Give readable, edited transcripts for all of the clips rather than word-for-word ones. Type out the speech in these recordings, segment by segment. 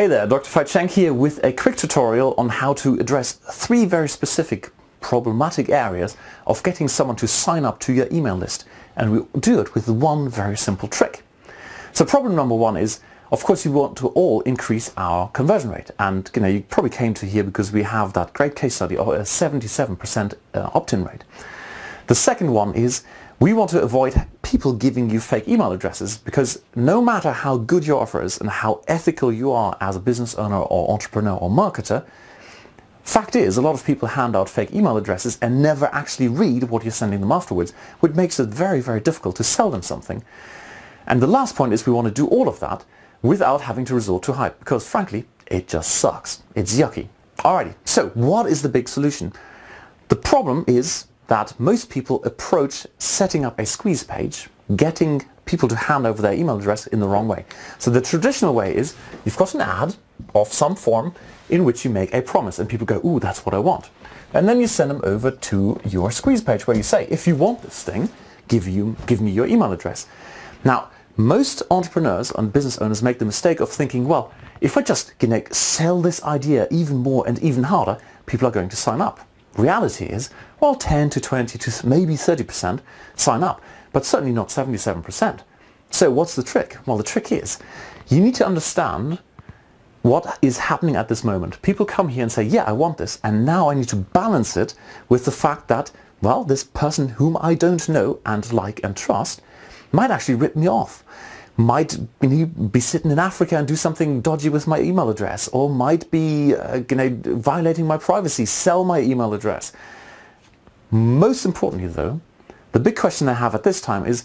Hey there, Dr. Feitschenk here with a quick tutorial on how to address 3 very specific problematic areas of getting someone to sign up to your email list. And we'll do it with one very simple trick. So problem number 1 is, of course, you want to all increase our conversion rate. And you probably came to here because we have that great case study of a 77% opt-in rate. The second one is, we want to avoid people giving you fake email addresses, because no matter how good your offer is and how ethical you are as a business owner or entrepreneur or marketer, fact is a lot of people hand out fake email addresses and never actually read what you're sending them afterwards, which makes it very, very difficult to sell them something. And the last point is we want to do all of that without having to resort to hype, because frankly, it just sucks. It's yucky. Alrighty, so what is the big solution? The problem is that most people approach setting up a squeeze page, getting people to hand over their email address in the wrong way. So the traditional way is you've got an ad of some form in which you make a promise and people go, ooh, that's what I want. And then you send them over to your squeeze page where you say, if you want this thing, give me your email address. Now, most entrepreneurs and business owners make the mistake of thinking, well, if I just sell this idea even more and even harder, people are going to sign up. Reality is, well, 10 to 20 to maybe 30% sign up, but certainly not 77%. So what's the trick? Well, the trick is you need to understand what is happening at this moment. People come here and say, yeah, I want this, and now I need to balance it with the fact that, well, this person whom I don't know and like and trust might actually rip me off, might be sitting in Africa and do something dodgy with my email address, or might be violating my privacy, sell my email address. Most importantly though, the big question I have at this time is,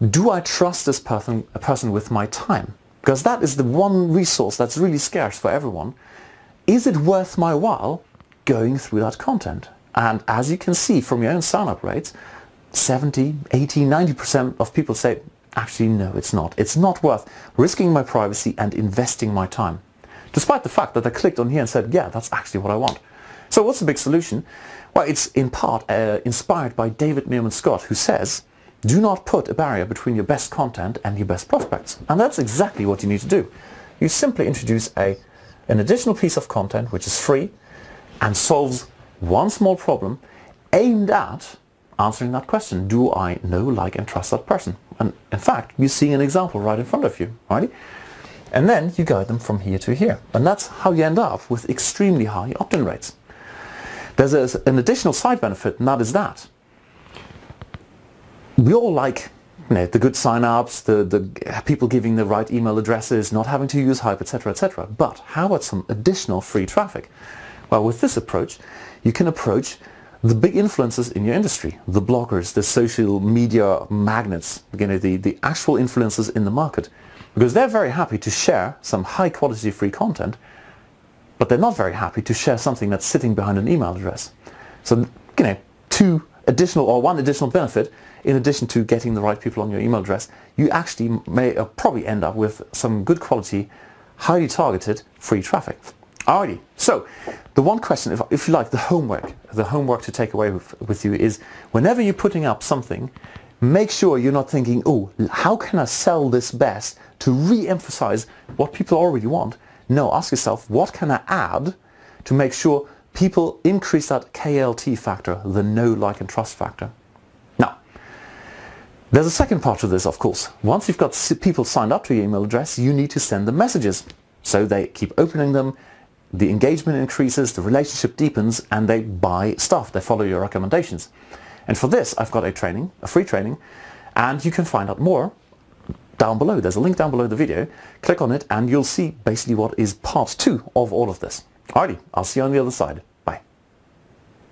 do I trust this person with my time? Because that is the one resource that's really scarce for everyone. Is it worth my while going through that content? And as you can see from your own sign-up rates, 70, 80, 90% of people say, actually, no, it's not. It's not worth risking my privacy and investing my time. Despite the fact that I clicked on here and said, yeah, that's actually what I want. So what's the big solution? Well, it's in part inspired by David Meerman Scott, who says, do not put a barrier between your best content and your best prospects. And that's exactly what you need to do. You simply introduce an additional piece of content which is free and solves one small problem aimed at answering that question. Do I know, like, and trust that person? And in fact, you're seeing an example right in front of you, right? And then you guide them from here to here. And that's how you end up with extremely high opt-in rates. There's an additional side benefit, and that is that we all like the good sign-ups, the people giving the right email addresses, not having to use hype, etc., etc. But how about some additional free traffic? Well, with this approach, you can approach the big influencers in your industry, the bloggers, the social media magnates, the actual influencers in the market, because they're very happy to share some high quality free content, but they're not very happy to share something that's sitting behind an email address. So, one additional benefit, in addition to getting the right people on your email address, you actually may probably end up with some good quality, highly targeted free traffic. Alrighty, so the one question, if you like, the homework to take away with you is, whenever you're putting up something, make sure you're not thinking, oh, how can I sell this best to re-emphasize what people already want? No, ask yourself, what can I add to make sure people increase that KLT factor, the know, like, and trust factor? Now, there's a second part to this, of course. Once you've got people signed up to your email address, you need to send them messages. So they keep opening them, the engagement increases, the relationship deepens, and they buy stuff. They follow your recommendations. And for this, I've got a free training, and you can find out more down below. There's a link down below the video. Click on it, and you'll see basically what is part 2 of all of this. Alrighty, I'll see you on the other side.